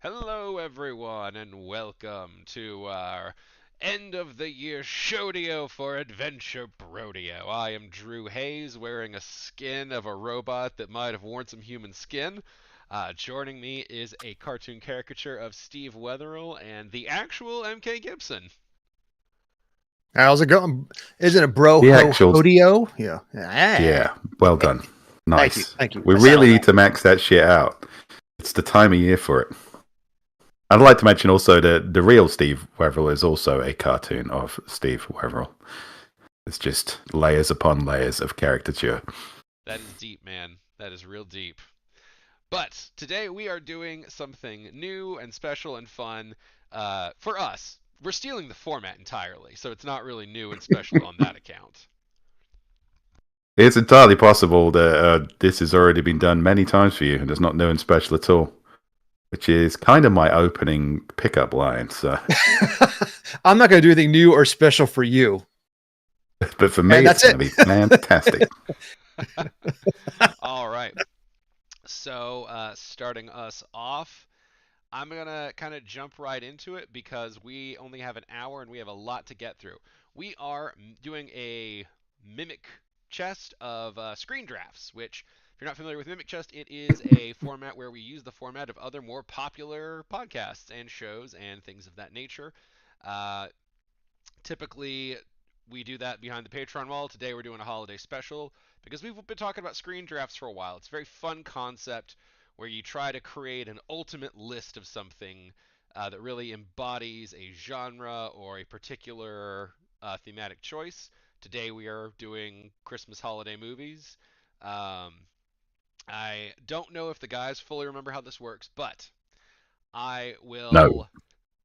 Hello, everyone, and welcome to our end of the year showdio for Adventure Brodeo. I am Drew Hayes, wearing a skin of a robot that might have worn some human skin. Joining me is a cartoon caricature of Steve Wetherill and the actual MK Gibson. How's it going? Isn't it bro The ho actual, hodeo? Yeah. Ah, yeah, well done. thank you. Nice. Thank you. We I really settled need that. to max that shit out. It's the time of year for it. I'd like to mention also that the real Steve Weverill is also a cartoon of Steve Weverill. It's just layers upon layers of caricature. That is deep, man. That is real deep. But today we are doing something new and special and fun for us. We're stealing the format entirely, so it's not really new and special on that account. It's entirely possible that this has already been done many times for you, and it's not new and special at all, which is kind of my opening pickup line. So, I'm not going to do anything new or special for you. but for me, And it's that's going it. to be fantastic. All right. So, starting us off, I'm going to kind of jump right into it because we only have an hour and we have a lot to get through. We are doing a mimic chest of screen drafts, which, if you're not familiar with Mimic Chest, it is a format where we use the format of other more popular podcasts and shows and things of that nature. Uh, Typically, we do that behind the Patreon wall. Today, we're doing a holiday special because we've been talking about screen drafts for a while. It's a very fun concept where you try to create an ultimate list of something that really embodies a genre or a particular thematic choice. Today, we are doing Christmas holiday movies. Um, I don't know if the guys fully remember how this works, but I No, will.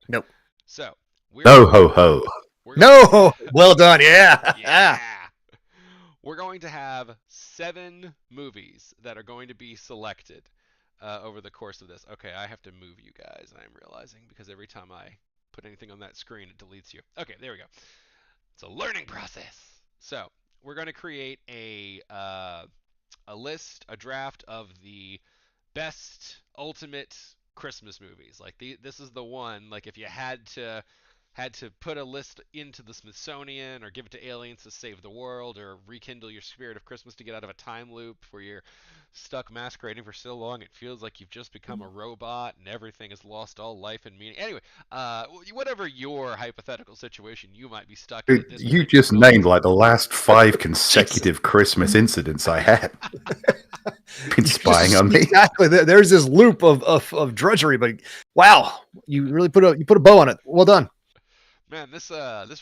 Nope. So, we're no going ho ho. we're going No. Well done. Yeah. Yeah. We're going to have 7 movies that are going to be selected over the course of this. Okay, I have to move you guys, I'm realizing, because every time I put anything on that screen, it deletes you. Okay, there we go. It's a learning process. So, we're going to create a list, a draft of the best ultimate Christmas movies. Like this is the one. Like if you had to put a list into the Smithsonian or give it to aliens to save the world or rekindle your spirit of Christmas to get out of a time loop where you're stuck masquerading for so long it feels like you've just become a robot and everything has lost all life and meaning. Anyway, whatever your hypothetical situation you might be stuck in Dude, at this you particular just moment. named like the last 5 Jesus. consecutive Christmas incidents I had. Been spying Just on me. exactly. There's this loop of drudgery, but wow, you really put a bow on it. Well done. Man, this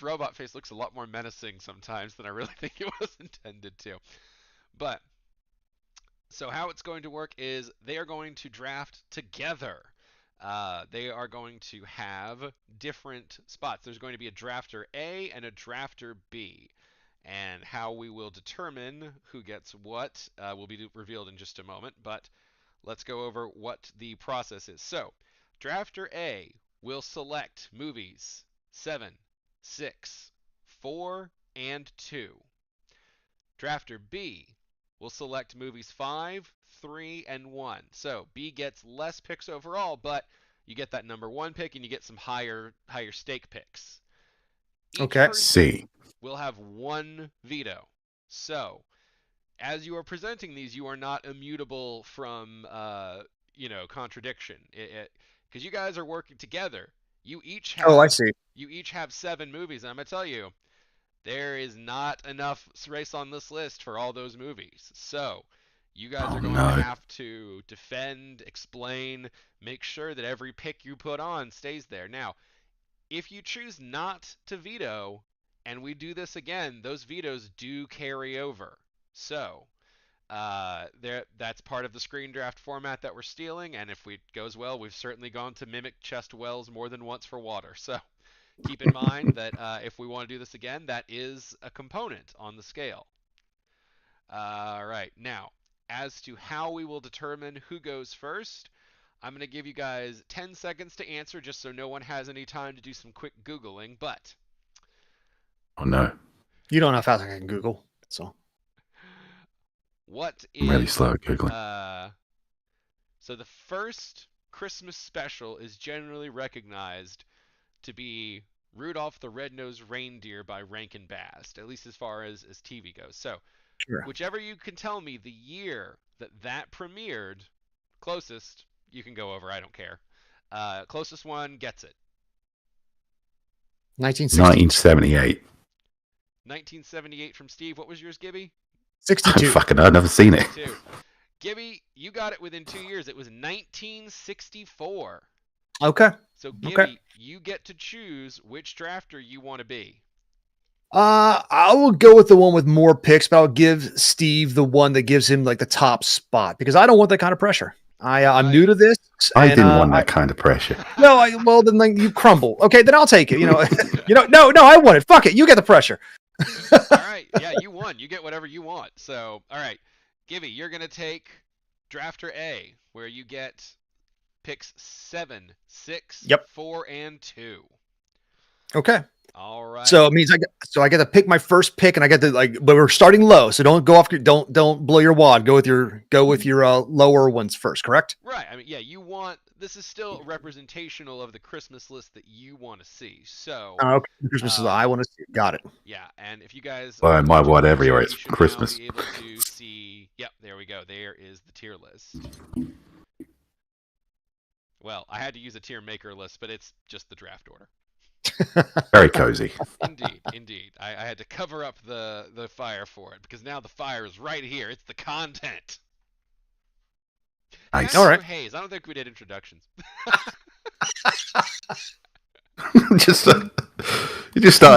robot face looks a lot more menacing sometimes than I really think it was intended to. But so how it's going to work is they are going to draft together. They are going to have different spots. There's going to be a drafter A and a drafter B. And how we will determine who gets what will be revealed in just a moment. But let's go over what the process is. So, drafter A will select movies 7, 6, 4, and 2. Drafter B will select movies 5, 3, and 1. So B gets less picks overall, but you get that number 1 pick and you get some higher stake picks. Each Okay. person C. will have 1 veto. So, as you are presenting these, you are not immutable from contradiction. Because you guys are working together. You each Oh, I have see. you each have 7 movies, and I'm gonna tell you, there is not enough race on this list for all those movies. So, you guys Oh are going to no. have to defend, explain, make sure that every pick you put on stays there. Now, if you choose not to veto, and we do this again, those vetoes do carry over. So, that's part of the screen draft format that we're stealing, and if it goes well, we've certainly gone to mimic chest wells more than once for water. So, keep in mind that if we want to do this again, that is a component on the scale. All right, now, as to how we will determine who goes first, I'm going to give you guys 10 seconds to answer just so no one has any time to do some quick Googling. But Oh no. You don't know how fast I can Google. So what I'm really is. slow at Googling. So the first Christmas special is generally recognized to be Rudolph the Red-Nosed Reindeer by Rankin Bass, at least as far as TV goes. So, Sure. whichever you can tell me the year that premiered, closest, you can go over, I don't care. Closest one gets it. 1960. 1978. 1978 from Steve. What was yours, Gibby? 62. Fucking, I've never seen it. 62. Gibby, you got it within 2 years. It was 1964. Okay. So, Gibby, Okay. you get to choose which drafter you want to be. I will go with the one with more picks, but I'll give Steve the one that gives him like the top spot because I don't want that kind of pressure. I'm new to this. I and, didn't want that kind of pressure. No, well then like, you crumble. Okay, then I'll take it. You know, no, I want it. Fuck it. You get the pressure. All right. Yeah, you won. You get whatever you want. So, all right. Gibby, you're going to take drafter A, where you get picks 7, 6, Yep. 4, and 2. Okay. All right. So it means I get to pick my first pick, and I get to but we're starting low, so don't go off your don't blow your wad. Go with your lower ones first, correct? Right. I mean, yeah, this is still representational of the Christmas list that you want to see. So, Okay. Christmas is I want to see. Got it. yeah, and if you guys Well, my watching whatever, YouTube, it's you should now Christmas. be able to see. Yep, there we go. There is the tier list. Well, I had to use a tier maker list, but it's just the draft order. Very cozy. Indeed. I had to cover up the fire for it because now the fire is right here. It's the content. Nice. All right. Hayes. I don't think we did introductions. You just started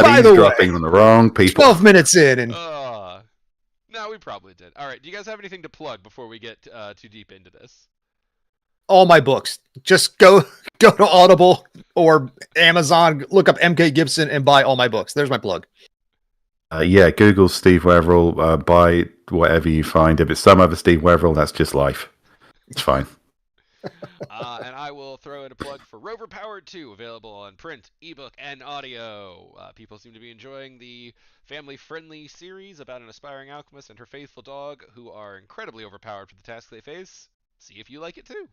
By the way, eavesdropping on the wrong people. 12 minutes in, and No, we probably did. All right. Do you guys have anything to plug before we get too deep into this? all my books. Just go to Audible or Amazon, look up MK Gibson, and buy all my books. There's my plug. Yeah, Google Steve Wetherill, buy whatever you find. If it's some other Steve Wetherill, that's just life. It's fine. And I will throw in a plug for Rover Powered 2, available on print, ebook, and audio. People seem to be enjoying the family-friendly series about an aspiring alchemist and her faithful dog, who are incredibly overpowered for the task they face. See if you like it too.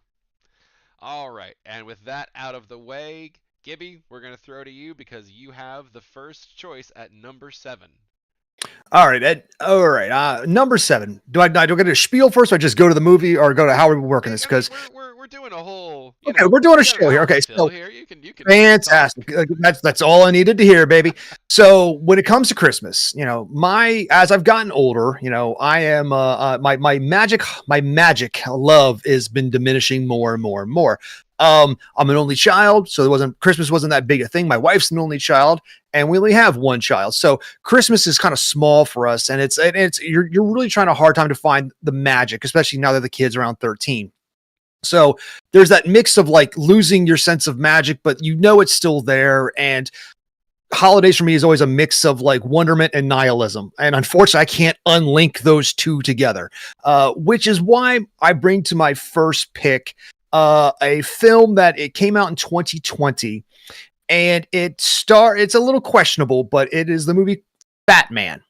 All right, and with that out of the way, Gibby, we're going to throw to you because you have the first choice at number 7. All right, Ed. All right. Number 7. Do I get a spiel first, or I just go to the movie, or go to how are we working this? Because we're doing a whole. Okay, we're doing a show here. Okay, so here you can fantastic. That's all I needed to hear, baby. So when it comes to Christmas, as I've gotten older, I am my magic love has been diminishing more and more and more. I'm an only child, so Christmas wasn't that big a thing. My wife's an only child, and we only have one child, so Christmas is kind of small for us, and you're really trying a hard time to find the magic, especially now that the kid's around 13. So there's that mix of like losing your sense of magic, but it's still there. And holidays for me is always a mix of like wonderment and nihilism. And unfortunately, I can't unlink those two together, which is why I bring to my first pick a film that it came out in 2020. And it's a little questionable, but it is the movie Batman.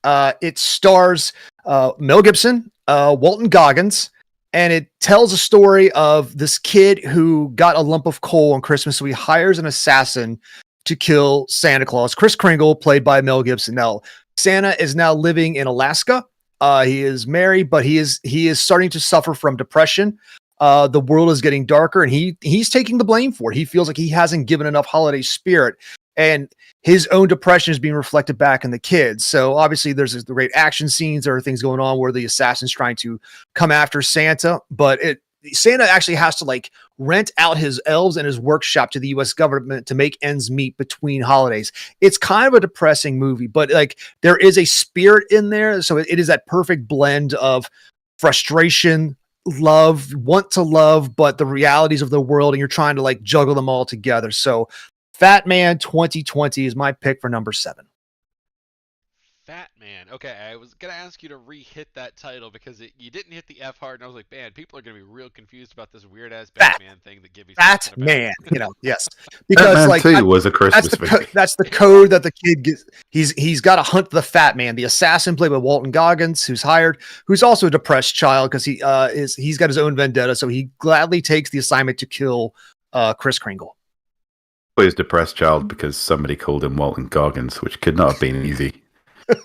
It stars Mel Gibson, Walton Goggins, and it tells a story of this kid who got a lump of coal on Christmas, so he hires an assassin to kill Santa Claus. Kris Kringle, played by Mel Gibson. Now, Santa is now living in Alaska. He is married, but he is starting to suffer from depression. The world is getting darker, and he's taking the blame for it. He feels like he hasn't given enough holiday spirit, and his own depression is being reflected back in the kids. So obviously there's the great action scenes. There are things going on where the assassin's trying to come after Santa, but Santa actually has to like rent out his elves and his workshop to the U.S. government to make ends meet between holidays. It's kind of a depressing movie, but like there is a spirit in there. So it is that perfect blend of frustration, love, want to love, but the realities of the world, and you're trying to like juggle them all together. So Fat Man 2020 is my pick for number 7. Fat Man. Okay, I was gonna ask you to re-hit that title because you didn't hit the F hard, and I was like, man, people are gonna be real confused about this weird ass Fat, Batman thing that Gibby's fat talking about. man. Yes, because Batman like 2 was a Christmas movie. that's the code that the kid gets. He's got to hunt the fat man, the assassin played by Walton Goggins, who's hired, who's also a depressed child because he's got his own vendetta, so he gladly takes the assignment to kill Chris Kringle. He was a depressed child because somebody called him Walton Goggins, which could not have been easy.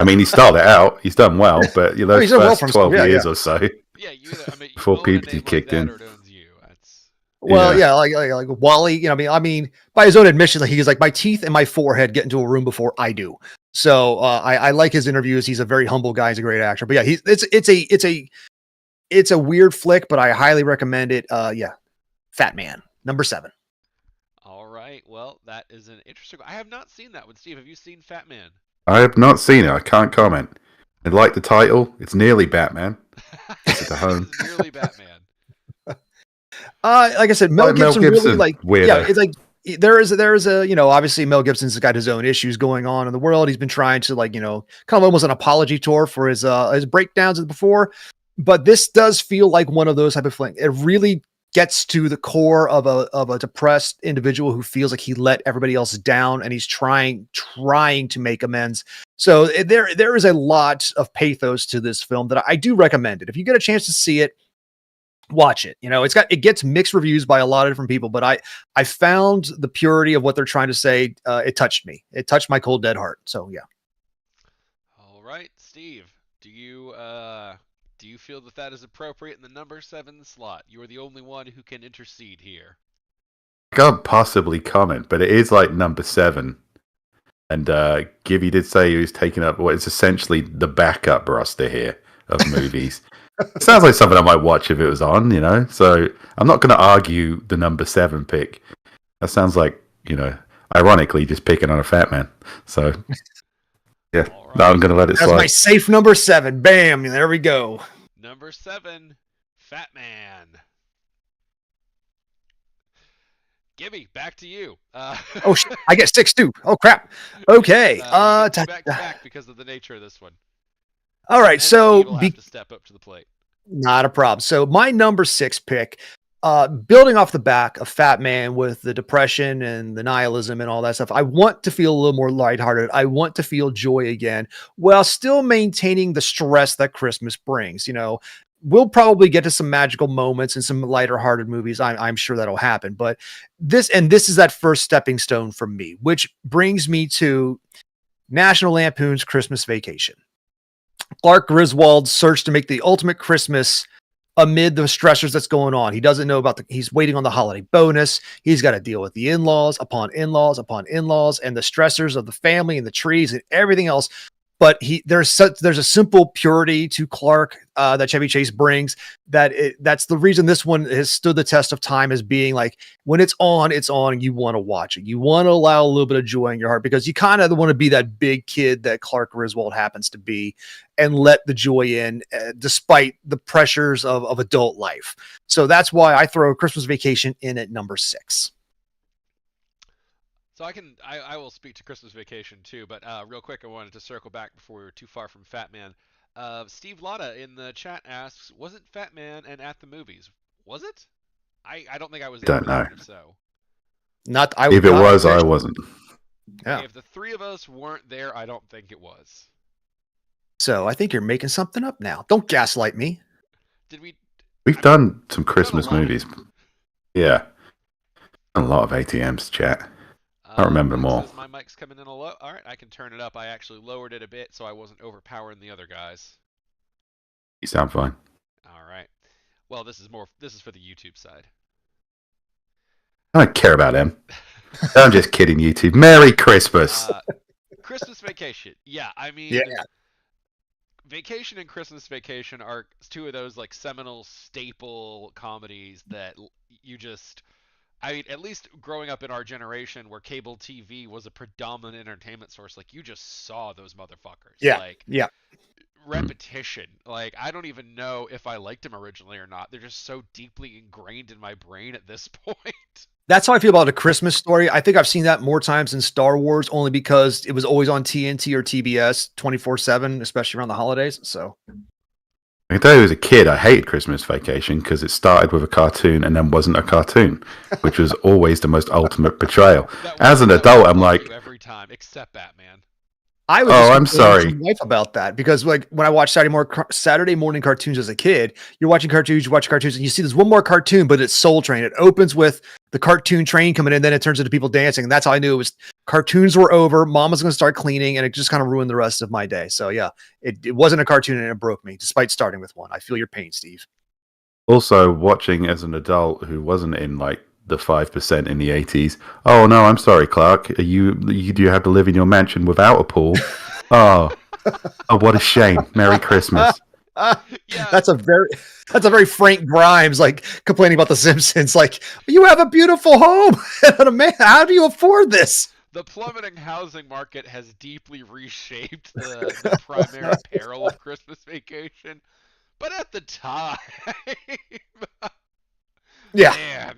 I mean, he started out, he's done well, but Oh, those he's done well first for himself. 12 Yeah, years yeah. or so Yeah, you before own a puberty name like kicked that, in. or it owns you. That's Well, Yeah. yeah, like Wally. I mean, by his own admission, like he's like my teeth and my forehead get into a room before I do. So I like his interviews. He's a very humble guy. He's a great actor. But yeah, it's a weird flick, but I highly recommend it. Yeah, Fat Man number 7. all right. Well, that is an interesting. I have not seen that one. Steve, have you seen Fat Man? I have not seen it. I can't comment. I like the title. It's nearly Batman. It's at home. It's nearly Batman. Like I said, Mel Like Mel Gibson really Gibson, like weirdo. yeah, it's like there is a obviously Mel Gibson's got his own issues going on in the world. He's been trying to like kind of almost an apology tour for his breakdowns before, but this does feel like one of those type of things. It really gets to the core of a depressed individual who feels like he let everybody else down and he's trying to make amends. So there is a lot of pathos to this film that I do recommend it. If you get a chance to see it, watch it. It gets mixed reviews by a lot of different people, but I found the purity of what they're trying to say. It touched me. It touched my cold dead heart. So yeah. All right, Steve. Do you feel that that is appropriate in the number 7 slot? You are the only one who can intercede here. I can't possibly comment, but it is like number 7. And Gibby did say he was taking up what is essentially the backup roster here of movies. It sounds like something I might watch if it was on, So I'm not going to argue the number 7 pick. That sounds like, ironically just picking on a fat man. So, yeah, All no, right. I'm going to let it That's slide. my safe number 7. Bam. There we go. Number 7, Fat Man. Gibby, back to you. Oh, I get 6 too. Oh crap. Okay. You get two back to Ta- back because of the nature of this one. all right. And So Steve will have to step up to the plate. not a problem. So my number 6 pick, building off the back of Fat Man with the depression and the nihilism and all that stuff, I want to feel a little more lighthearted. I want to feel joy again while still maintaining the stress that Christmas brings. We'll probably get to some magical moments and some lighter hearted movies. I'm sure that'll happen, but this is that first stepping stone for me, which brings me to National Lampoon's Christmas Vacation. Clark Griswold's search to make the ultimate Christmas amid the stressors that's going on. He doesn't know about he's waiting on the holiday bonus. He's got to deal with the in-laws upon in-laws upon in-laws and the stressors of the family and the trees and everything else. But there's a simple purity to Clark that Chevy Chase brings that's the reason this one has stood the test of time as being like when it's on and you want to watch it. You want to allow a little bit of joy in your heart because you kind of want to be that big kid that Clark Griswold happens to be and let the joy in despite the pressures of adult life. So that's why I throw Christmas Vacation in at number 6. So I will speak to Christmas Vacation too, but real quick, I wanted to circle back before we were too far from Fat Man. Steve Lotta in the chat asks, wasn't Fat Man and At the Movies? Was it? I don't think I was there Don't for that know. one, if so. Not I. If it not was, I officially. wasn't. Yeah. If the three of us weren't there, I don't think it was. So I think you're making something up now. Don't gaslight me. Did we? We've I mean, done some we've done a Christmas lot. movies. Yeah. A lot of ATMs, chat. I remember Mike more. says my mic's coming in a low. All right, I can turn it up. I actually lowered it a bit so I wasn't overpowering the other guys. You sound fine. All right. Well, this is for the YouTube side. I don't care about him. I'm just kidding, YouTube. Merry Christmas. Christmas Vacation. Yeah, I mean, Yeah. Vacation and Christmas Vacation are two of those like seminal staple comedies that you just. I mean, at least growing up in our generation where cable TV was a predominant entertainment source, like you just saw those motherfuckers. Yeah. Like Yeah. repetition. Like, I don't even know if I liked them originally or not. They're just so deeply ingrained in my brain at this point. That's how I feel about A Christmas Story. I think I've seen that more times than Star Wars, only because it was always on TNT or TBS 24/7, especially around the holidays. So I can tell you as a kid, I hated Christmas Vacation because it started with a cartoon and then wasn't a cartoon, which was always the most ultimate betrayal. As an adult, I'm like, every time except Batman. I was I'm sorry. with my wife about that, because like when I watched Saturday morning cartoons as a kid, you're watching cartoons, and you see this one more cartoon, but it's Soul Train. It opens with the cartoon train coming in, then it turns into people dancing, and that's how I knew it was cartoons were over. Mom was going to start cleaning, and it just kind of ruined the rest of my day. So yeah, it wasn't a cartoon, and it broke me, despite starting with one. I feel your pain, Steve. Also, watching as an adult who wasn't in like the 5% in the 80s. Oh no, I'm sorry, Clark. Do you have to live in your mansion without a pool? Oh, what a shame. Merry Christmas. Yeah. That's a very Frank Grimes, like, complaining about The Simpsons. Like, you have a beautiful home, and man, how do you afford this? The plummeting housing market has deeply reshaped the primary peril of Christmas Vacation. But at the time, Yeah. man.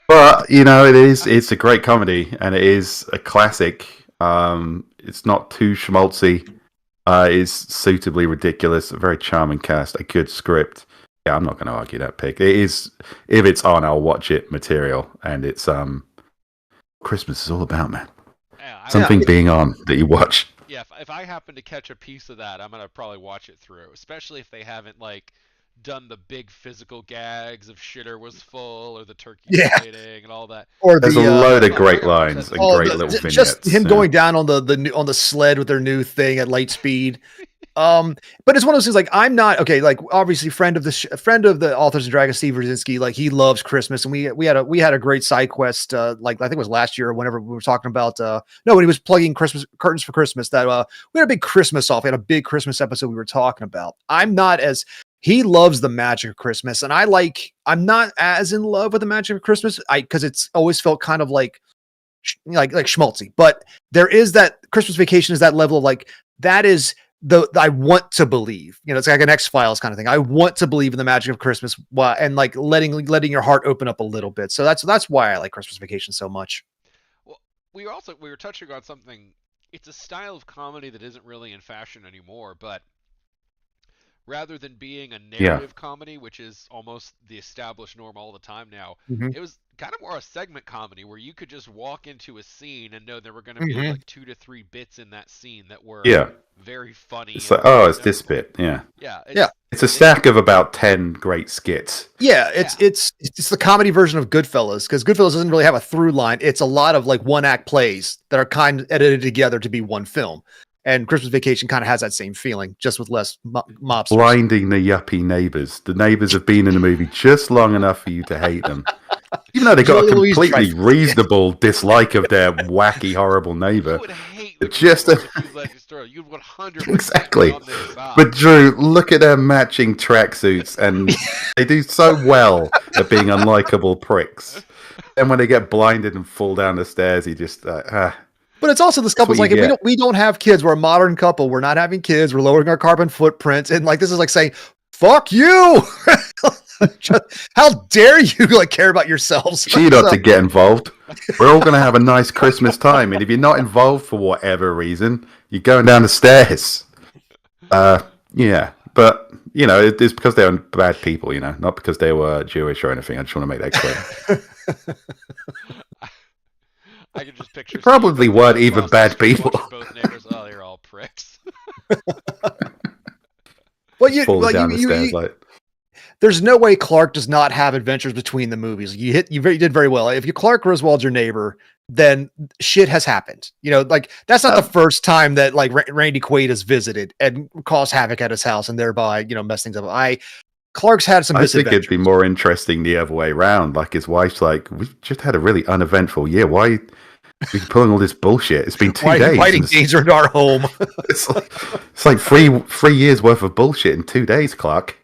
But it's a great comedy, and it is a classic. It's not too schmaltzy. It's suitably ridiculous. A very charming cast, a good script. Yeah, I'm not going to argue that pick. It is, if it's on, I'll watch it material, and it's Christmas is all about, man. Yeah, Something being on that you watch. Yeah, if I happen to catch a piece of that, I'm gonna probably watch it through, especially if they haven't like done the big physical gags of shitter was full or the turkey fighting and all that. Or There's a load of great lines and great little vignettes. Just him going down on the sled with their new thing at light speed. But it's one of those things, like, I'm not okay. Like, obviously, friend of the Authors and Dragons, Steve Brzezinski, like, he loves Christmas, and we had a great side quest. Like, I think it was last year, whenever we were talking about when he was plugging Christmas curtains for Christmas. That we had a big Christmas off. We had a big Christmas episode we were talking about. He loves the magic of Christmas, and I'm not as in love with the magic of Christmas, because it's always felt kind of like schmaltzy. But there is that Christmas Vacation is that level of like, that is I want to believe, it's like an X-Files kind of thing. I want to believe in the magic of Christmas, and like letting your heart open up a little bit. So that's why I like Christmas Vacation so much. Well, we were touching on something. It's a style of comedy that isn't really in fashion anymore, but rather than being a narrative comedy, which is almost the established norm all the time now, it was kind of more a segment comedy where you could just walk into a scene and know there were going to be like 2 to 3 bits in that scene that were very funny. It's like, it's this bit, It's a stack of about 10 great skits. Yeah, it's the comedy version of Goodfellas, because Goodfellas doesn't really have a through line. It's a lot of like one act plays that are kind of edited together to be one film. And Christmas Vacation kind of has that same feeling, just with less mobsters. Blinding the yuppie neighbors. The neighbors have been in the movie just long enough for you to hate them. Even though they got a completely reasonable dislike of their wacky, horrible neighbor. You would hate the You'd 100% exactly. But Drew, look at their matching tracksuits, and they do so well at being unlikable pricks. And when they get blinded and fall down the stairs, you just But it's also this couple's like, if we don't have kids, we're a modern couple. We're not having kids. We're lowering our carbon footprint. And like, this is like saying, fuck you. How dare you care about yourselves? Cheat up to get involved. We're all going to have a nice Christmas time. And if you're not involved for whatever reason, you're going down the stairs. Yeah. But, it's because they're bad people, not because they were Jewish or anything. I just want to make that clear. I can just picture. They probably weren't even bad people. Both neighbors, you're all pricks. Well, there's no way Clark does not have adventures between the movies. You did very well. If Clark Griswold's your neighbor, then shit has happened. That's not the first time that like Randy Quaid has visited and caused havoc at his house and thereby mess things up. Clark's had some misadventures. I think it'd be more interesting the other way around. Like, his wife's like, we've just had a really uneventful year. Why are you pulling all this bullshit? It's been 2 days. Why are you fighting danger in our home? It's like three years worth of bullshit in 2 days, Clark.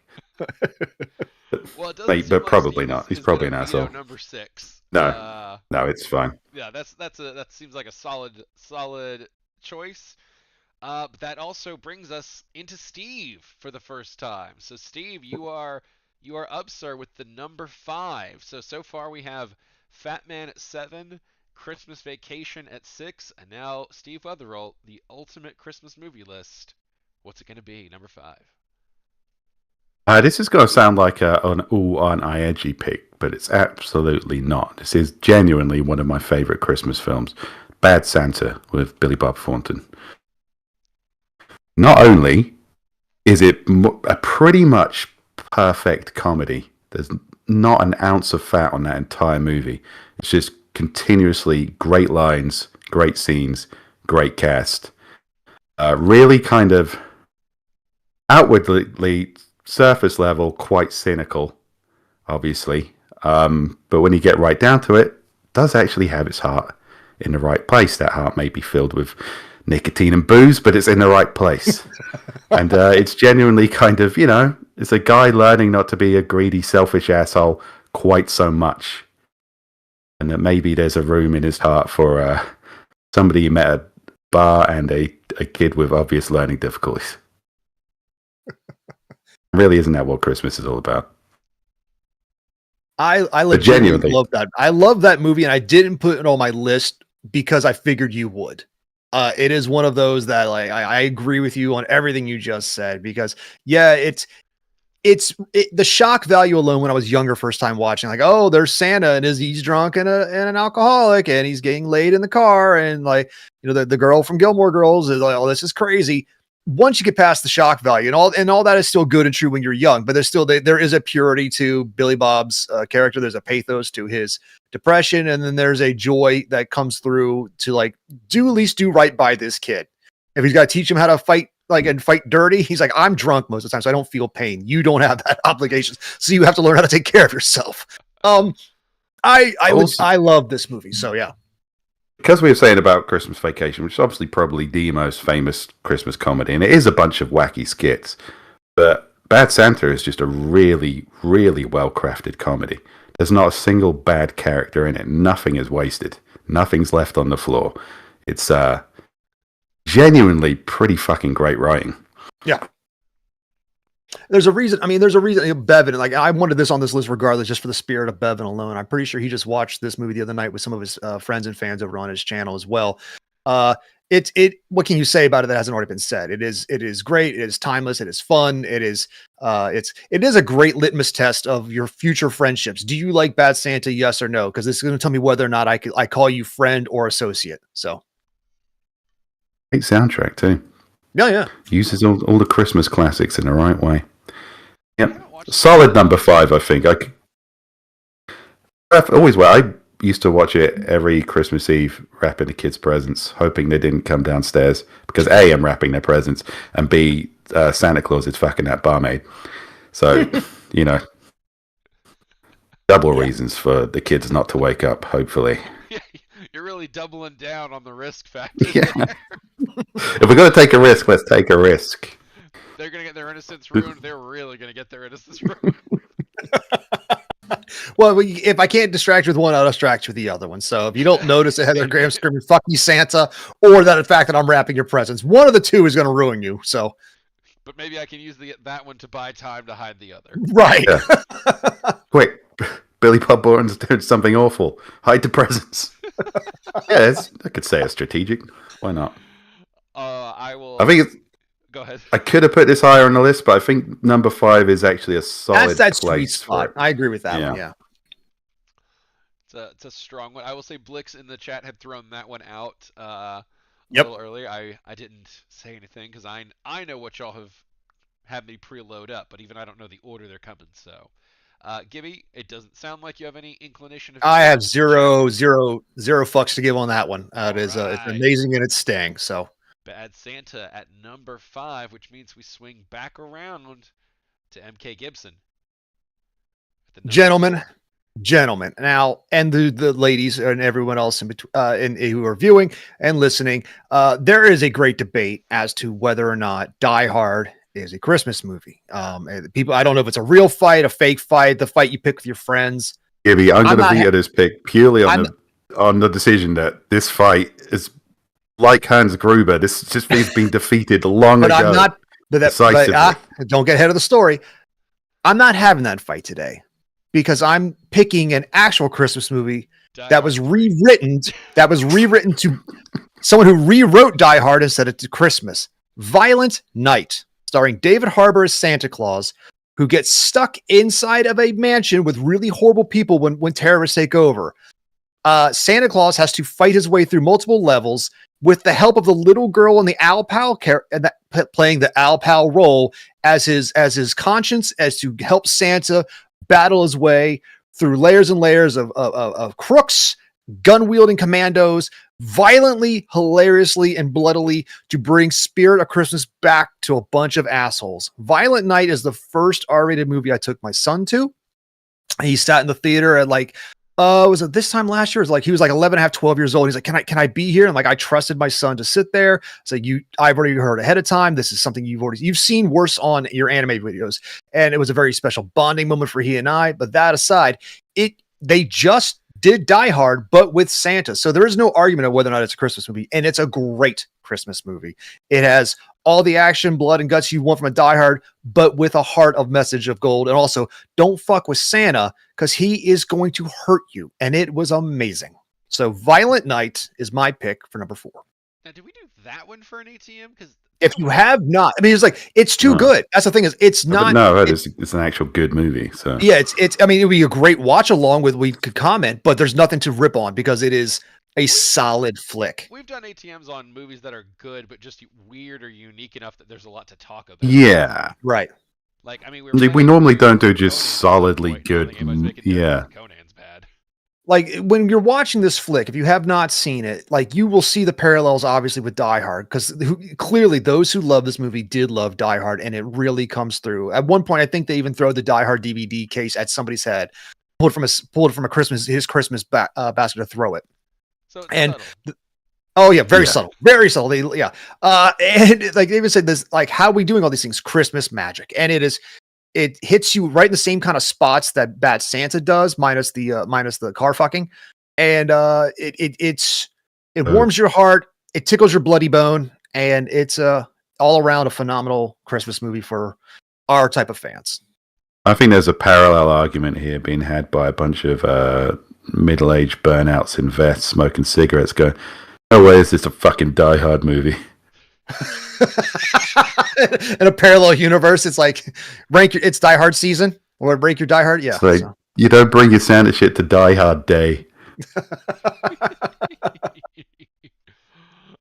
Well, but probably not. He's probably an asshole. Number 6. No, it's fine. Yeah, that seems like a solid choice. But that also brings us into Steve for the first time. So Steve, you are up, sir, with the number 5. So far we have Fat Man at 7, Christmas Vacation at 6, and now Steve Wetherill, the ultimate Christmas movie list. What's it going to be? Number 5. This is going to sound like an all on I edgy pick, but it's absolutely not. This is genuinely one of my favorite Christmas films, Bad Santa with Billy Bob Thornton. Not only is it a pretty much perfect comedy, there's not an ounce of fat on that entire movie. It's just continuously great lines, great scenes, great cast. Really kind of outwardly, surface level, quite cynical, obviously. But when you get right down to it, does actually have its heart in the right place. That heart may be filled with nicotine and booze, but it's in the right place. And it's genuinely kind of, it's a guy learning not to be a greedy, selfish asshole quite so much. And that maybe there's a room in his heart for somebody he met at a bar and a kid with obvious learning difficulties. Really, isn't that what Christmas is all about? I legitimately love that. I love that movie, and I didn't put it on my list because I figured you would. It is one of those that, like, I agree with you on everything you just said, because it's the shock value alone when I was younger, first time watching, like, oh, there's Santa and he's drunk and an alcoholic and he's getting laid in the car, and like, the girl from Gilmore Girls is like, oh, this is crazy. Once you get past the shock value and all that is still good and true when you're young, but there's still, there is a purity to Billy Bob's character. There's a pathos to his depression. And then there's a joy that comes through to, like, at least do right by this kid. If he's got to teach him how to fight, and fight dirty, he's like, I'm drunk most of the time, so I don't feel pain. You don't have that obligation. So you have to learn how to take care of yourself. I love this movie. So yeah. Because we were saying about Christmas Vacation, which is obviously probably the most famous Christmas comedy, and it is a bunch of wacky skits, but Bad Santa is just a really, really well-crafted comedy. There's not a single bad character in it. Nothing is wasted. Nothing's left on the floor. It's genuinely pretty fucking great writing. Yeah. There's a reason. Bevan, like, I wanted this on this list regardless, just for the spirit of Bevan alone. I'm pretty sure he just watched this movie the other night with some of his friends and fans over on his channel as well. What can you say about it that hasn't already been said? It is great. It is timeless. It is fun. It is a great litmus test of your future friendships. Do you like Bad Santa? Yes or no? Because this is going to tell me whether or not I call you friend or associate. So great soundtrack too. Yeah. Uses all the Christmas classics in the right way. Yep. Solid number 5, I think. I used to watch it every Christmas Eve, wrapping the kids' presents, hoping they didn't come downstairs, because A, I'm wrapping their presents, and B, Santa Claus is fucking that barmaid. So, double reasons for the kids not to wake up, hopefully. You're really doubling down on the risk factor. Yeah. If we're going to take a risk, let's take a risk. They're going to get their innocence ruined. They're really going to get their innocence ruined. Well, if I can't distract you with one, I'll distract you with the other one. So if you don't notice a Heather Graham screaming, "Fuck you, Santa," or that the fact that I'm wrapping your presents, one of the two is going to ruin you. So, but maybe I can use that one to buy time to hide the other. Right. Yeah. Quick, Billy Bob Thornton's doing something awful. Hide the presents. Yeah, I could say it's strategic. Why not? I think go ahead. I could have put this higher on the list, but I think number 5 is actually a solid That's place sweet spot. I agree with that one. Yeah. It's a strong one. I will say Blix in the chat had thrown that one out a little earlier. I didn't say anything because I know what y'all have had me preload up, but even I don't know the order they're coming. So, Gibby, it doesn't sound like you have any inclination. I have zero fucks to give on that one. It's amazing in its staying. So. Bad Santa at number 5, which means we swing back around to MK Gibson. Gentlemen. Now, and the ladies and everyone else in between, who are viewing and listening, there is a great debate as to whether or not Die Hard is a Christmas movie. People, I don't know if it's a real fight, a fake fight, the fight you pick with your friends. Gibby, I'm going to veto this pick purely on the decision that this fight is like Hans Gruber. This just he's been defeated long But ago. I'm not. Decisively. Don't get ahead of the story. I'm not having that fight today because I'm picking an actual Christmas movie that was rewritten. That was rewritten to someone who rewrote Die Hard and said it to Christmas. Violent Night, starring David Harbour as Santa Claus, who gets stuck inside of a mansion with really horrible people when terrorists take over. Santa Claus has to fight his way through multiple levels with the help of the little girl and the Al Pal playing the Al Pal role as his conscience, as to help Santa battle his way through layers and layers of crooks, gun wielding commandos, violently, hilariously, and bloodily to bring Spirit of Christmas back to a bunch of assholes. Violent Night is the first R-rated movie I took my son to. He sat in the theater at was it this time last year? It was he was 11 and a half, 12 years old. He's like, can I be here? And I trusted my son to sit there. So I've already heard ahead of time. This is something you've seen worse on your anime videos. And it was a very special bonding moment for he and I. But that aside, they just did Die Hard, but with Santa. So there is no argument of whether or not it's a Christmas movie. And it's a great Christmas movie. It has all the action, blood, and guts you want from a Die Hard, but with a heart of message of gold. And also, don't fuck with Santa because he is going to hurt you. And it was amazing. So Violent Night is my pick for number 4. Now, did we do that one for an ATM? Because if you have not, it's too good. That's the thing is, it's not. No, it's an actual good movie. So yeah, it's. It would be a great watch along with. We could comment, but there's nothing to rip on because it is a solid flick. We've done ATMs on movies that are good, but just weird or unique enough that there's a lot to talk about. Yeah, right. We normally don't do just solidly good. Yeah. Conan's bad. When you're watching this flick, if you have not seen it, you will see the parallels obviously with Die Hard, because clearly those who love this movie did love Die Hard, and it really comes through. At one point, I think they even throw the Die Hard DVD case at somebody's head, pulled from his Christmas basket to throw it. So it's and subtle. Oh yeah, very subtle, very subtle. And they even said this, how are we doing all these things? Christmas magic, and it hits you right in the same kind of spots that Bad Santa does, minus the car fucking, and it warms your heart, it tickles your bloody bone, and it's all around a phenomenal Christmas movie for our type of fans. I think there's a parallel argument here being had by a bunch of middle-aged burnouts in vests smoking cigarettes going, no way is this a fucking Die Hard movie. In a parallel universe, it's it's Die Hard season, or rank your Die Hard. Yeah. You don't bring your Santa shit to Die Hard Day.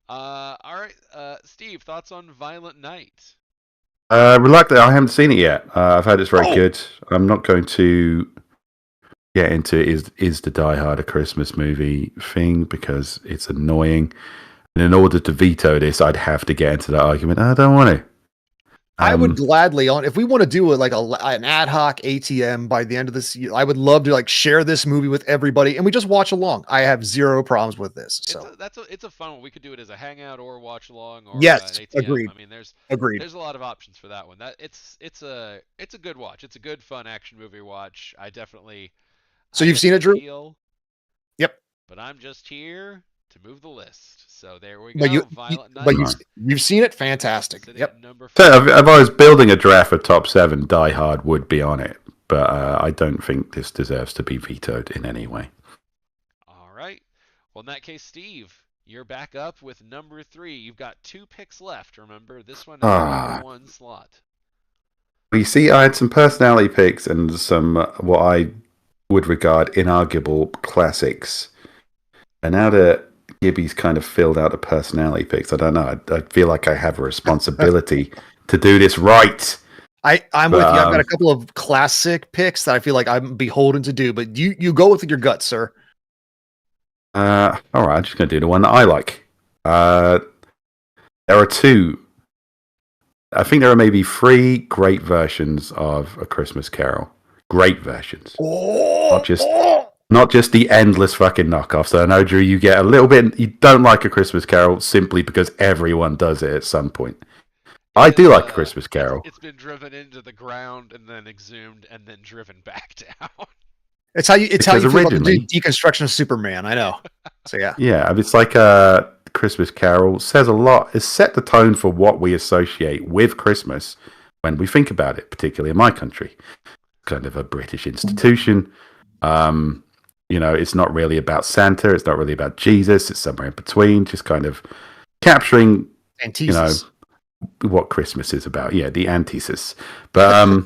All right, Steve, thoughts on Violent Night? Reluctant, I haven't seen it yet. I've heard it's very good. I'm not going to get into is the Die Hard a Christmas movie thing because it's annoying. And in order to veto this, I'd have to get into that argument. I don't want to. I would gladly if we want to do an ad hoc ATM by the end of this year, I would love to share this movie with everybody and we just watch along. I have zero problems with this. So it's a fun one. We could do it as a hangout or watch along or yes, an ATM. Agreed. There's a lot of options for that one. It's a good watch. It's a good fun action movie watch. I definitely. So you've seen it, Drew? Yep. But I'm just here to move the list. So there we go. Violent Night. But you've seen it? Fantastic. Yep. So if I was building a draft for top 7, Die Hard would be on it. But I don't think this deserves to be vetoed in any way. All right. Well, in that case, Steve, you're back up with number 3. You've got 2 picks left. Remember, this one is number 1 slot. Well, you see, I had some personality picks and some what I would regard inarguable classics. And now that Gibby's kind of filled out the personality picks, I don't know. I feel like I have a responsibility to do this right. I'm with you. I've got a couple of classic picks that I feel like I'm beholden to do, but you go with your gut, sir. All right, I'm just going to do the one that I like. There are 2. I think there are maybe 3 great versions of A Christmas Carol. Great versions. Not just the endless fucking knockoffs. So I know, Drew, you get a little bit. You don't like A Christmas Carol simply because everyone does it at some point. I do like A Christmas Carol. It's been driven into the ground and then exhumed and then driven back down. It's how you feel about the deconstruction of Superman. I know. So yeah. Yeah, it's like Christmas Carol says a lot. It's set the tone for what we associate with Christmas when we think about it, particularly in my country. Kind of a British institution. It's not really about Santa. It's not really about Jesus. It's somewhere in between, just kind of capturing, Antithesis. what Christmas is about. Yeah, the antithesis. But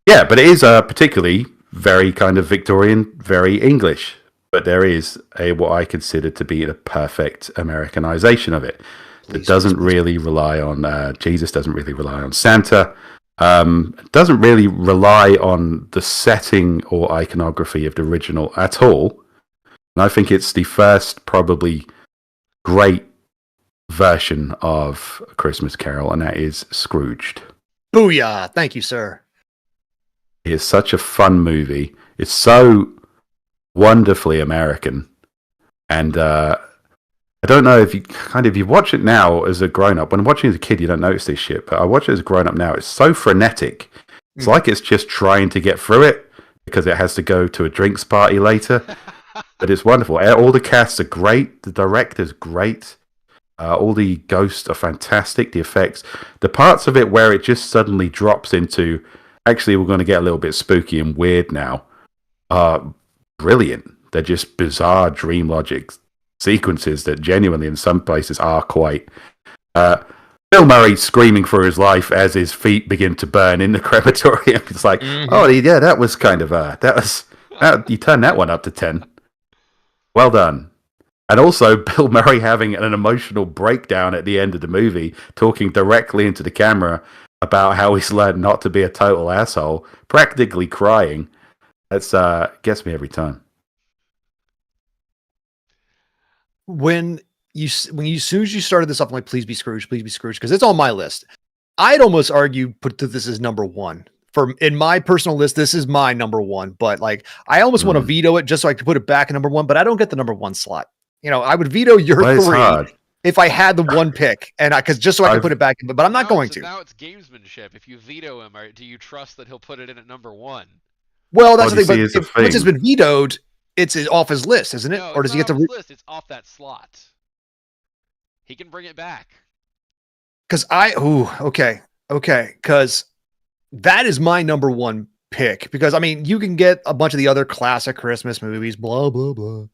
yeah, but it is particularly very kind of Victorian, very English. But there is what I consider to be a perfect Americanization of it. That doesn't really rely on Jesus. Doesn't really rely on Santa. Doesn't really rely on the setting or iconography of the original at all. And I think it's the first probably great version of A Christmas Carol, and that is Scrooged. Booyah! Thank you, sir. It is such a fun movie. It's so wonderfully American. And I don't know if you watch it now as a grown-up. When watching as a kid, you don't notice this shit. But I watch it as a grown-up now. It's so frenetic. It's like it's just trying to get through it because it has to go to a drinks party later. But it's wonderful. All the casts are great. The director's great. All the ghosts are fantastic. The effects. The parts of it where it just suddenly drops into, actually, we're going to get a little bit spooky and weird now, are brilliant. They're just bizarre dream logic sequences that genuinely in some places are quite Bill Murray screaming for his life as his feet begin to burn in the crematorium. It's like, oh yeah, that was kind of you turned that one up to 10. Well done. And also Bill Murray having an emotional breakdown at the end of the movie, talking directly into the camera about how he's learned not to be a total asshole, practically crying. That's gets me every time. When as soon as you started this up, I'm like, please be Scrooge, because it's on my list. I'd almost argue put this as number one. In my personal list, this is my number one, but like I almost want to veto it just so I could put it back at number one, but I don't get the number one slot. I would veto your three if I had the one pick, and just so I could put it back in, but I'm not going to. Now it's gamesmanship. If you veto him, do you trust that he'll put it in at number one? Well, that's the thing. But once it's been vetoed, it's off his list, isn't it? No, or does he get to list? It's off that slot. He can bring it back. Because because that is my number one pick. Because I mean, you can get a bunch of the other classic Christmas movies, blah blah blah,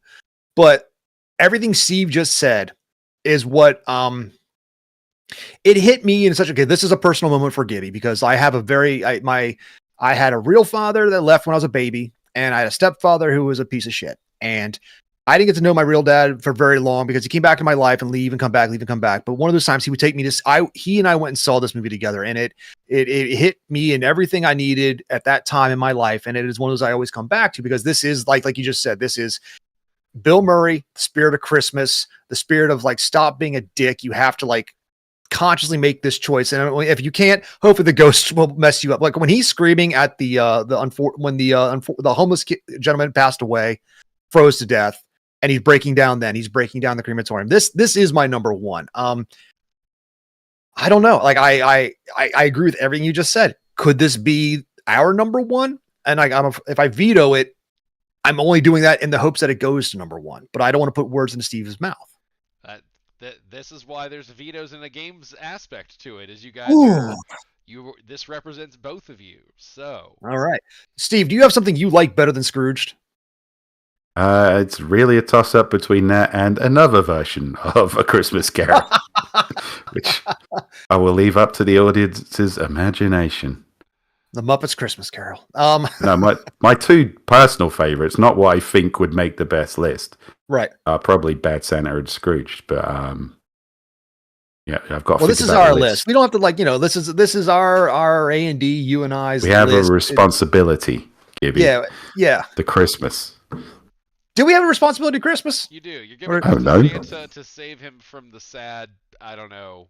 but everything Steve just said is what it hit me in such a this is a personal moment for Gibby, because I have I had a real father that left when I was a baby, and I had a stepfather who was a piece of shit. And I didn't get to know my real dad for very long because he came back in my life and leave and come back, leave and come back. But one of those times he would take me he and I went and saw this movie together, and it hit me in everything I needed at that time in my life. And it is one of those I always come back to, because this is like you just said, this is Bill Murray, the spirit of Christmas, the spirit of like, stop being a dick. You have to like consciously make this choice. And if you can't, hopefully the ghost will mess you up. Like when he's screaming at when the homeless gentleman passed away, froze to death, and he's breaking down the crematorium. This is my number one. I don't know. Like I agree with everything you just said. Could this be our number one? And if I veto it, I'm only doing that in the hopes that it goes to number one, but I don't want to put words into Steve's mouth. This is why there's vetoes in the games aspect to it, is you guys this represents both of you. So all right, Steve, do you have something you like better than Scrooged? It's really a toss-up between that and another version of A Christmas Carol, which I will leave up to the audience's imagination. The Muppets Christmas Carol. No, my two personal favorites, not what I think would make the best list, right? Are probably Bad Santa and Scrooge. But yeah, I've got. Well, this is our list. We don't have to this is our A&D, you and I's. We have a responsibility, Gibby. Yeah. The Christmas. Do we have a responsibility to Christmas? You do. You're giving us to save him from the sad, I don't know.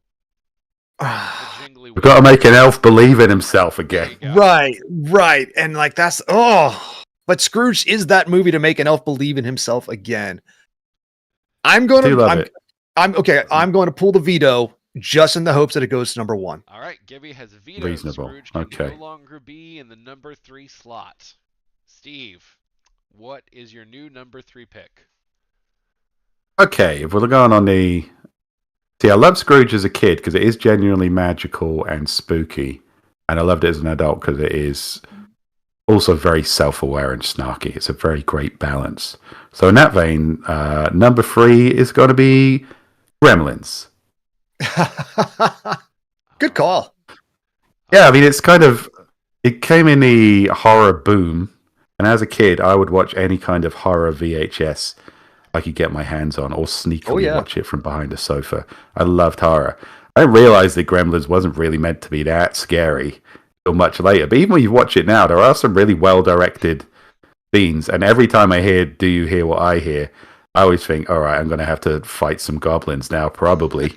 We've got to make an elf believe in himself again. Right. And like but Scrooge is that movie to make an elf believe in himself again. I'm going to pull the veto just in the hopes that it goes to number one. All right, Gibby has vetoed. Reasonable. Scrooge can no longer be in the number 3 slot. Steve, what is your new number 3 pick? Okay, if we're going on the... See, I loved Scrooge as a kid because it is genuinely magical and spooky. And I loved it as an adult because it is also very self-aware and snarky. It's a very great balance. So in that vein, number 3 is going to be Gremlins. Good call. Yeah, I mean, it's kind of... It came in the horror boom. And as a kid, I would watch any kind of horror VHS I could get my hands on or sneakily watch it from behind a sofa. I loved horror. I didn't realize that Gremlins wasn't really meant to be that scary until much later. But even when you watch it now, there are some really well-directed scenes. And every time I hear Do You Hear What I Hear, I always think, all right, I'm going to have to fight some goblins now, probably.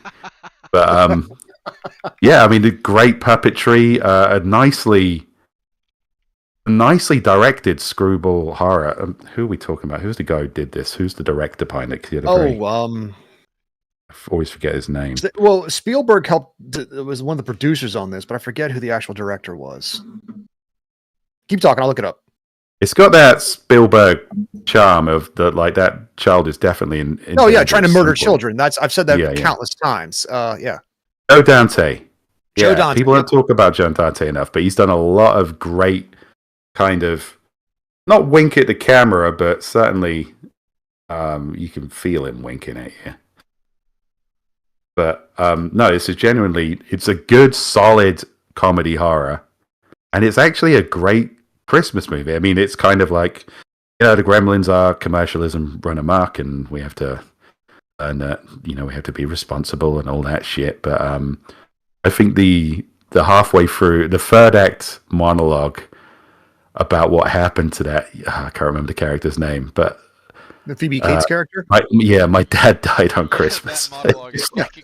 But yeah, I mean, the great puppetry, a nicely directed screwball horror. Who are we talking about? Who's the guy who did this? Who's the director behind it? I always forget his name. Well, Spielberg was one of the producers on this, but I forget who the actual director was. Keep talking. I'll look it up. It's got that Spielberg charm of that child is definitely in trying to murder children. I've said that countless times. Yeah. Joe Dante. Joe Dante. People don't talk about Joe Dante enough, but he's done a lot of great kind of not wink at the camera, but certainly you can feel him winking at you. But no, it's a good, solid comedy horror, and it's actually a great Christmas movie. I mean, it's kind of like, the Gremlins are commercialism run amok, and we have to learn that, we have to be responsible and all that shit. But I think the halfway through the third act monologue about what happened to that, I can't remember the character's name, but the Phoebe Cates character. My dad died on Christmas.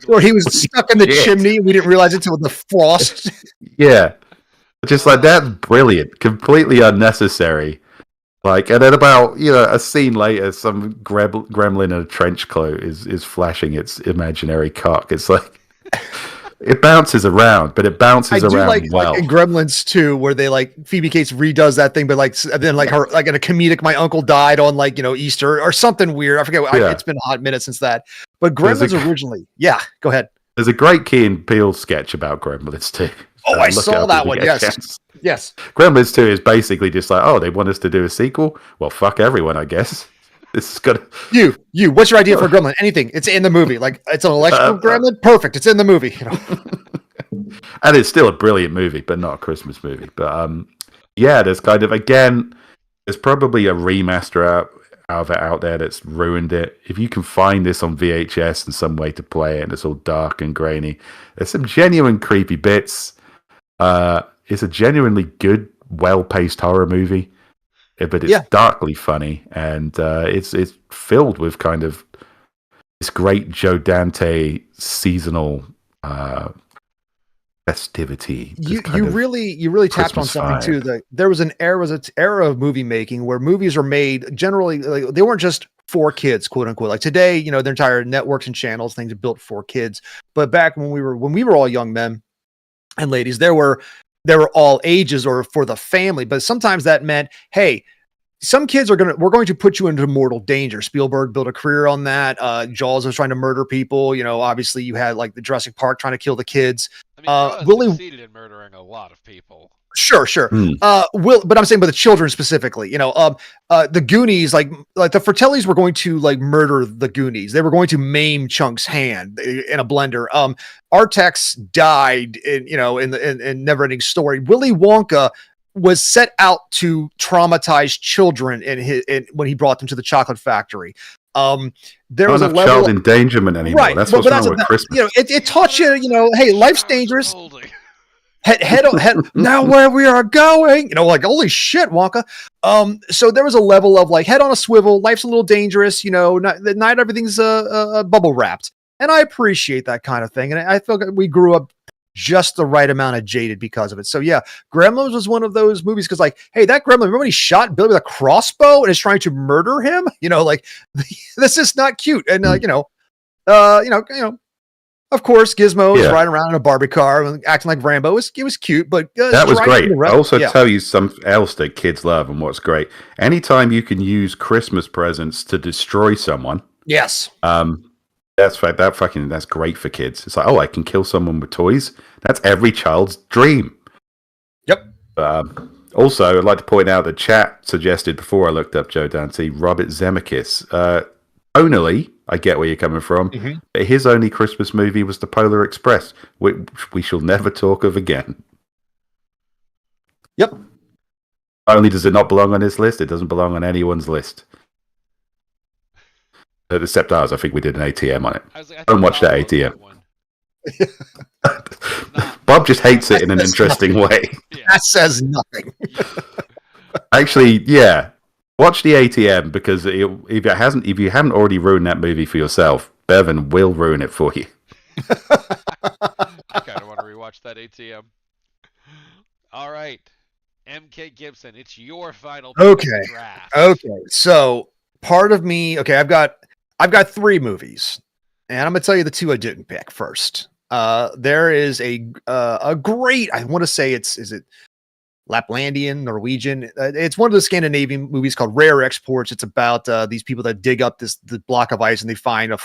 Or he was stuck in the chimney. We didn't realize it until the frost. Yeah, just like that's brilliant, completely unnecessary. Like, and then about a scene later, some gremlin in a trench coat is flashing its imaginary cock. It's like. It bounces around, but it bounces around well. Like in Gremlins 2, where they Phoebe Cates redoes that thing, but then her in a comedic, my uncle died on Easter or something weird. I forget. It's been a hot minute since that. But Gremlins originally, go ahead. There's a great Key and Peele sketch about Gremlins 2. Oh, I saw that one. Yes. Gremlins 2 is basically just like, they want us to do a sequel. Well, fuck everyone, I guess. This is good. You. What's your idea for a gremlin? Anything. It's in the movie. Like, it's an electrical gremlin. Perfect. It's in the movie. And it's still a brilliant movie, but not a Christmas movie. But there's kind of, again, there's probably a remaster out there that's ruined it. If you can find this on VHS and some way to play it, and it's all dark and grainy, there's some genuine creepy bits. It's a genuinely good, well-paced horror movie. But it's darkly funny, and it's filled with kind of this great Joe Dante seasonal festivity. You really tapped on something too. There was an era of movie making where movies are made generally they weren't just for kids, quote unquote. Like today, their entire networks and channels, things are built for kids. But back when we were all young men and ladies, they were all ages or for the family, but sometimes that meant, hey, some kids we're going to put you into mortal danger. Spielberg built a career on that. Jaws was trying to murder people. Obviously you had the Jurassic Park trying to kill the kids. I mean, Willie succeeded in murdering a lot of people. Sure. But I'm saying, but the children specifically, the Goonies, like the Fratellis were going to murder the Goonies. They were going to maim Chunk's hand in a blender. Artax died in Neverending Story. Willy Wonka was set out to traumatize children when he brought them to the chocolate factory. There was a level child endangerment anymore. Right. That's what's wrong with Christmas. It taught you, hey, life's dangerous. Head now where we are going, holy shit, Wonka. So there was a level of head on a swivel, life's a little dangerous, not everything's bubble wrapped. And I appreciate that kind of thing. And I feel like we grew up just the right amount of jaded because of it. So yeah, Gremlins was one of those movies because hey, that Gremlin, remember when he shot Billy with a crossbow and is trying to murder him? This is not cute. And of course, Gizmo is riding around in a Barbie car and acting like Rambo. It was cute, but that was great. I'll also tell you something else that kids love and what's great. Anytime you can use Christmas presents to destroy someone, Yes. That's great for kids. It's like, oh, I can kill someone with toys. That's every child's dream. Yep. Also, I'd like to point out that chat suggested before I looked up Joe Dante, Robert Zemeckis. Tonally, I get where you're coming from, but his only Christmas movie was The Polar Express, which we shall never talk of again. Yep. Not only does it not belong on his list, it doesn't belong on anyone's list. Except ours. I think we did an ATM on it. Don't watch that ATM. Bob just hates it in an interesting way. Yeah. That says nothing. Actually, yeah. Watch the ATM because if you haven't already ruined that movie for yourself, Bevan will ruin it for you. I kind of want to rewatch that ATM. All right, MK Gibson, it's your final pick of the draft. Okay. So part of me, I've got 3 movies, and I'm gonna tell you the 2 I didn't pick first. There is a great, I want to say is it Laplandian, Norwegian. It's one of the Scandinavian movies called Rare Exports. It's about these people that dig up the block of ice and they find a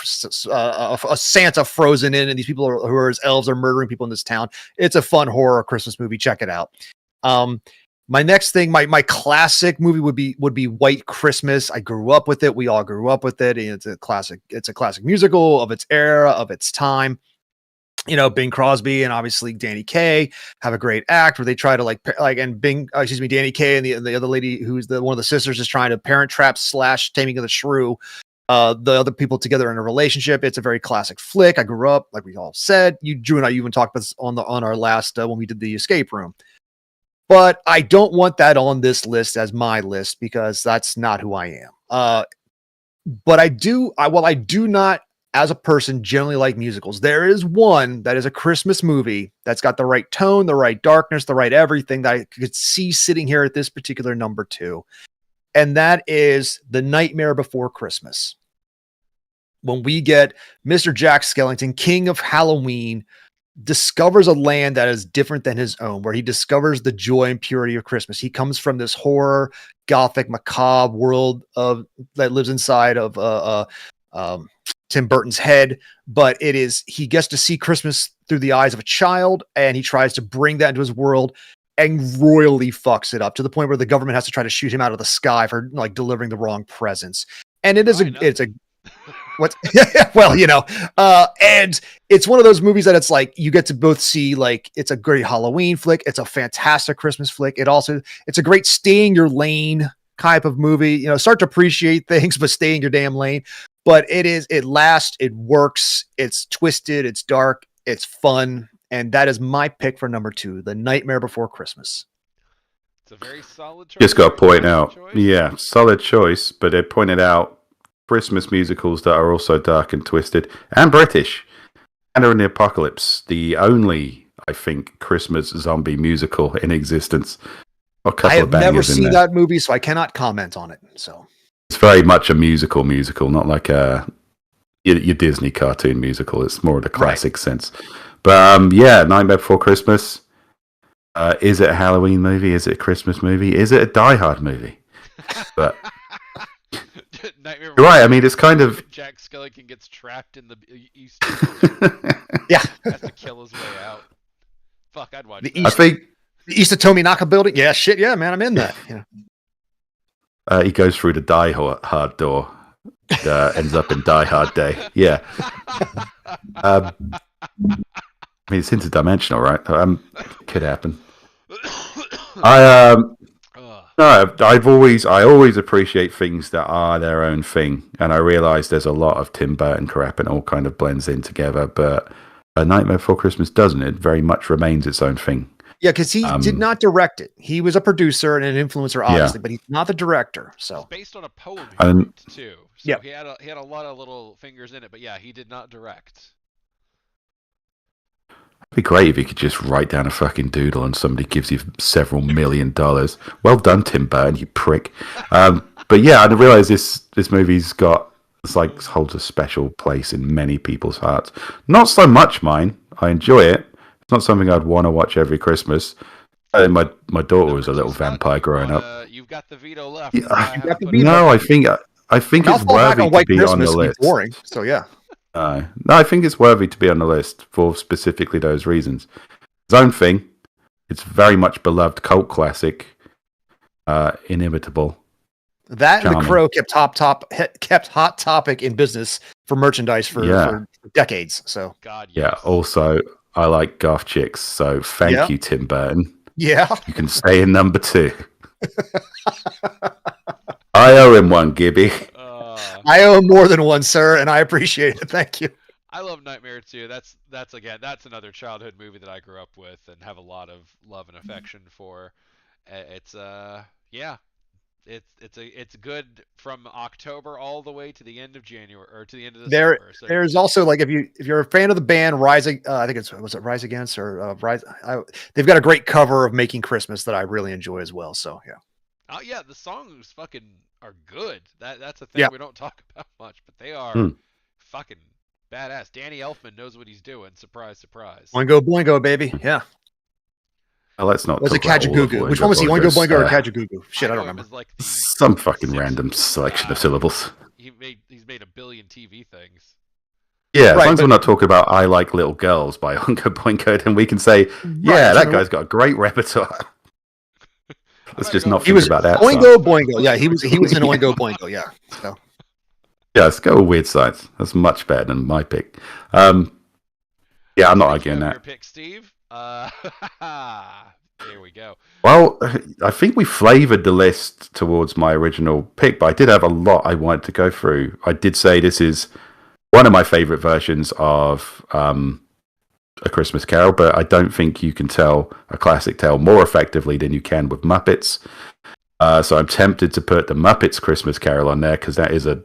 Santa frozen in, and these people who are as elves are murdering people in this town. It's a fun horror Christmas movie. Check it out. My next thing, my classic movie would be White Christmas. I grew up with it. We all grew up with it. And it's a classic musical of its era, of its time. You know, Bing Crosby and obviously Danny Kaye have a great act where they try to Danny Kaye and the other lady who's one of the sisters is trying to Parent Trap / Taming of the Shrew, the other people together in a relationship. It's a very classic flick. I grew up, like we all said. Drew and I even talked about this on our last when we did the escape room. But I don't want that on this list as my list because that's not who I am. But I do not, as a person, generally like musicals. There is one that is a Christmas movie that's got the right tone, the right darkness, the right everything that I could see sitting here at this particular number 2. And that is The Nightmare Before Christmas. When we get Mr. Jack Skellington, King of Halloween, discovers a land that is different than his own, where he discovers the joy and purity of Christmas. He comes from this horror, gothic, macabre world that lives inside of Tim Burton's head, but he gets to see Christmas through the eyes of a child, and he tries to bring that into his world and royally fucks it up to the point where the government has to try to shoot him out of the sky for like delivering the wrong presents. And what? Well, you know, and it's one of those movies that it's like you get to both see, like, it's a great Halloween flick, it's a fantastic Christmas flick. It's a great stay in your lane type of movie. You know, start to appreciate things, but stay in your damn lane. But it lasts, it works, it's twisted, it's dark, it's fun, and that is my pick for number 2, The Nightmare Before Christmas. It's a very solid choice. Just got to point out, yeah, solid choice, but they pointed out Christmas musicals that are also dark and twisted and British. Anna and the Apocalypse, the only, I think, Christmas zombie musical in existence. I have never seen that movie, so I cannot comment on it. So it's very much a musical, not like your Disney cartoon musical. It's more of the classic sense. But yeah, Nightmare Before Christmas. Is it a Halloween movie? Is it a Christmas movie? Is it a Die Hard movie? But right, I mean, it's kind of Jack Skellington gets trapped in the East. Yeah, has to kill his way out. Fuck, I'd watch. I think the East of Tominaka building. Yeah, shit. Yeah, man, I'm in that. Yeah. He goes through the Die Hard door. Ends up in Die Hard Day. Yeah. I mean, it's interdimensional, right? Could happen. I always appreciate things that are their own thing, and I realize there's a lot of Tim Burton crap and all kind of blends in together, but A Nightmare Before Christmas doesn't. It very much remains its own thing. Yeah, because he did not direct it. He was a producer and an influencer, obviously, but he's not the director. So it's based on a poem he wrote, too. So he had a lot of little fingers in it, but yeah, he did not direct. It'd be great if you could just write down a fucking doodle and somebody gives you several $1 million. Well done, Tim Burton, you prick. But yeah, I realize this movie's holds a special place in many people's hearts. Not so much mine. I enjoy it. It's not something I'd want to watch every Christmas. My daughter was a little vampire growing up. You've got the veto left. No, I think I think I'll it's fall back worthy on to White be on the Christmas and be list. boring. So yeah, No, I think it's worthy to be on the list for specifically those reasons. Zone Thing, it's very much beloved cult classic, inimitable, that and The charming. Crow kept hot topic in business for merchandise for decades. So God, yes. Yeah. Also, I like goth chicks, so thank Yeah. you, Tim Burton. yeah, You can stay in number 2. I owe him one, Gibby. I owe more than one, sir, and I appreciate it. Thank you. I love Nightmare 2. That's again, that's another childhood movie that I grew up with and have a lot of love and affection for. It's yeah, it's good from October all the way to the end of January or to the end of December. So There's also like if you're a fan of the band Rising, I think was it Rise Against or Rise. They've got a great cover of Making Christmas that I really enjoy as well. So yeah. oh yeah, the songs fucking are good. That's a thing Yeah. we don't talk about much, but they are Hmm. fucking badass. Danny Elfman knows what he's doing. Surprise, surprise. Oingo Boingo, baby. Yeah. Well, let's not Was it talk about all of Kajagoogoo? Which one was he? Oingo Boingo's, Boingo or Kajagoogoo? Shit, I don't know him remember. as like the some fucking sixth random selection of guy. syllables. He's made a billion TV things. Yeah, as Right, long as but- we're not talking about I Like Little Girls by Oingo Boingo, then we can say, yeah, Right, that so- guy's got a great repertoire. Let's just not He think was about that. Oingo song. Boingo. Yeah, he was in Oingo Boingo. Yeah. So Yeah, let's go with Weird Science. That's much better than my pick. Yeah, I'm not arguing Your that. pick, Steve. There we go. Well, I think we flavored the list towards my original pick, but I did have a lot I wanted to go through. I did say this is one of my favorite versions of A Christmas Carol, but I don't think you can tell a classic tale more effectively than you can with Muppets. So I'm tempted to put the Muppets Christmas Carol on there because that is a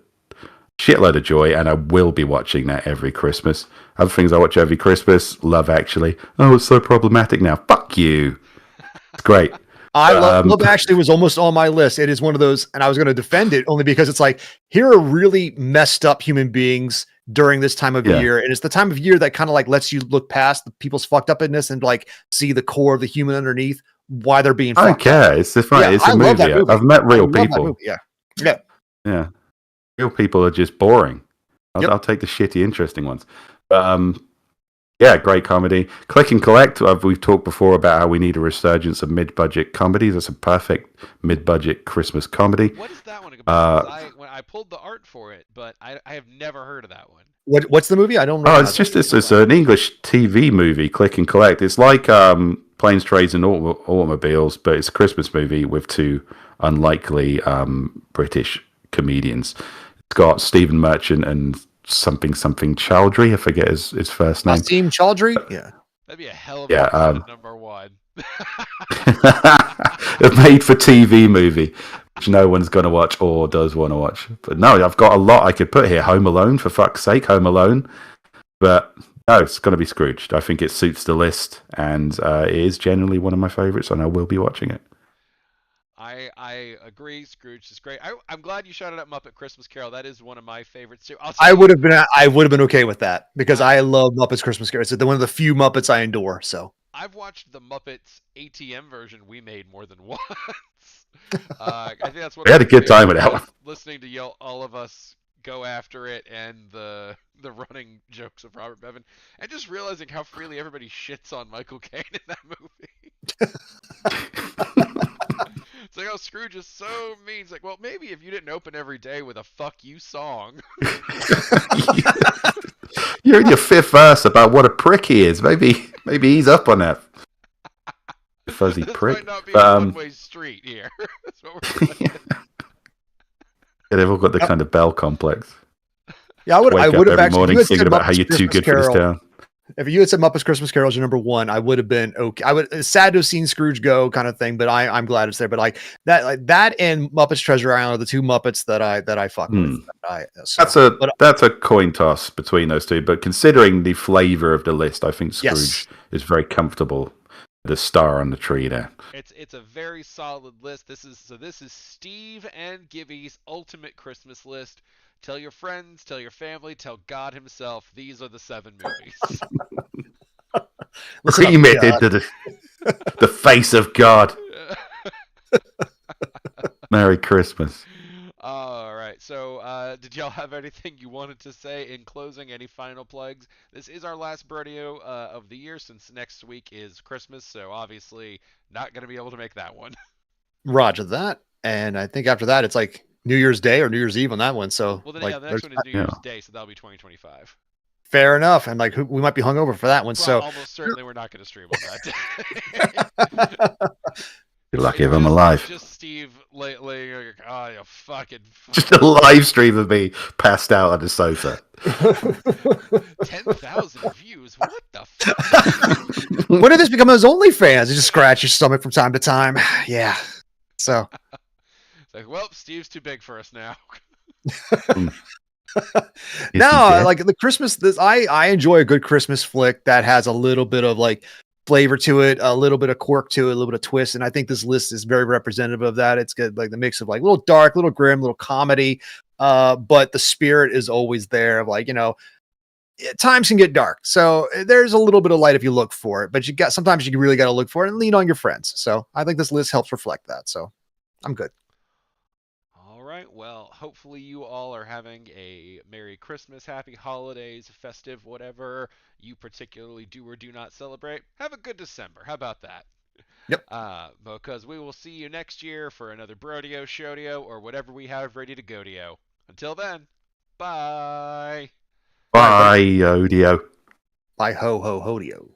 shitload of joy, and I will be watching that every Christmas. Other things I watch every Christmas, Love Actually. Oh, it's so problematic now. Fuck you. It's great. Love Actually was almost on my list. It is one of those, and I was going to defend it only because it's like, here are really messed up human beings during this time of Yeah. year. And it's the time of year that kind of like lets you look past the people's fucked upness and like see the core of the human underneath, why they're being I don't fucked care. up. It's fine. Yeah, It's I a love that movie. movie. I've met I real love that people. movie. Yeah. Yeah. Yeah. Real people are just boring. Yep. I'll take the shitty, interesting ones. Yeah, great comedy. Click and Collect. We've talked before about how we need a resurgence of mid-budget comedies. That's a perfect mid-budget Christmas comedy. What is that one about? When I pulled the art for it, but I have never heard of that one. What's the movie? I don't know. Oh, it's an English TV movie, Click and Collect. It's like Planes, Trains, and Automobiles, but it's a Christmas movie with two unlikely British comedians. It's got Stephen Merchant and something Chowdhury. I forget his first name. Asim Chaudhry? Yeah. That'd be a hell of Yeah, a number one. A made-for-TV movie, which no one's going to watch or does want to watch. But no, I've got a lot I could put here. Home Alone, for fuck's sake, Home Alone. But no, it's going to be Scrooged. I think it suits the list, and it is generally one of my favourites, and I will be watching it. I agree. Scrooge is great. I'm glad you shouted out Muppet Christmas Carol. That is one of my favorites too. I would have been okay with that because I love Muppets Christmas Carol. It's one of the few Muppets I adore. So I've watched the Muppets ATM version we made more than once. I think that's what We had a good time with that one. Listening to all of us go after it and the running jokes of Robert Bevan and just realizing how freely everybody shits on Michael Caine in that movie. It's like, oh, Scrooge is so mean. It's like, well, maybe if you didn't open every day with a "fuck you" song. You're in your fifth verse about what a prick he is. Maybe he's up on that. Fuzzy This prick. might not be But, a one-way street here. That's what we're saying. Yeah, they've all got the kind of Bell complex. yeah, I would Wake have up every actually. morning you had thinking said about how Muppets you're too Christmas good for this Carol- town. If you had said Muppets Christmas Carol as your number one, I would have been okay. It's sad to have seen Scrooge go, kind of thing. But I'm glad it's there. But like that and Muppets Treasure Island are the two Muppets that I fuck with. That's a coin toss between those two. But considering the flavour of the list, I think Scrooge is very comfortable. The star on the tree there. It's a very solid list. This is Steve and Gibby's ultimate Christmas list. Tell your friends, tell your family, tell God himself. These are the 7 movies. Remit into the face of God. Merry Christmas. All right. So, did y'all have anything you wanted to say in closing? Any final plugs? This is our last Brodeo of the year since next week is Christmas, so obviously not going to be able to make that one. Roger that. And I think after that, it's like New Year's Day or New Year's Eve on that one. So Well, then, like, yeah, the there's next one is New Yeah. Year's Day, so that'll be 2025. fair enough. And like, we might be hungover for that one. So Almost certainly we're not going to stream on that day. You're Like lucky if I'm alive. just Steve lately. Oh, you fucking Just a live stream of me passed out on the sofa. 10,000 views. What the fuck? when did this become his OnlyFans? You just scratch your stomach from time to time. Yeah. So It's like, well, Steve's too big for us now. no, like the Christmas. I enjoy a good Christmas flick that has a little bit of like flavor to it, a little bit of quirk to it, a little bit of twist, and I think this list is very representative of that. It's good, like the mix of like little dark, little grim, little comedy, but the spirit is always there. Of like times can get dark, so there's a little bit of light if you look for it. But sometimes you really got to look for it and lean on your friends. So I think this list helps reflect that. So I'm good. All right. Well, hopefully you all are having a Merry Christmas, Happy Holidays, festive, whatever you particularly do or do not celebrate. Have a good December. How about that? Yep. Because we will see you next year for another Brodeo, Shodio, or whatever we have ready to go to. Until then, bye. All right, buddy. Bye, Odio. Bye ho ho hodio.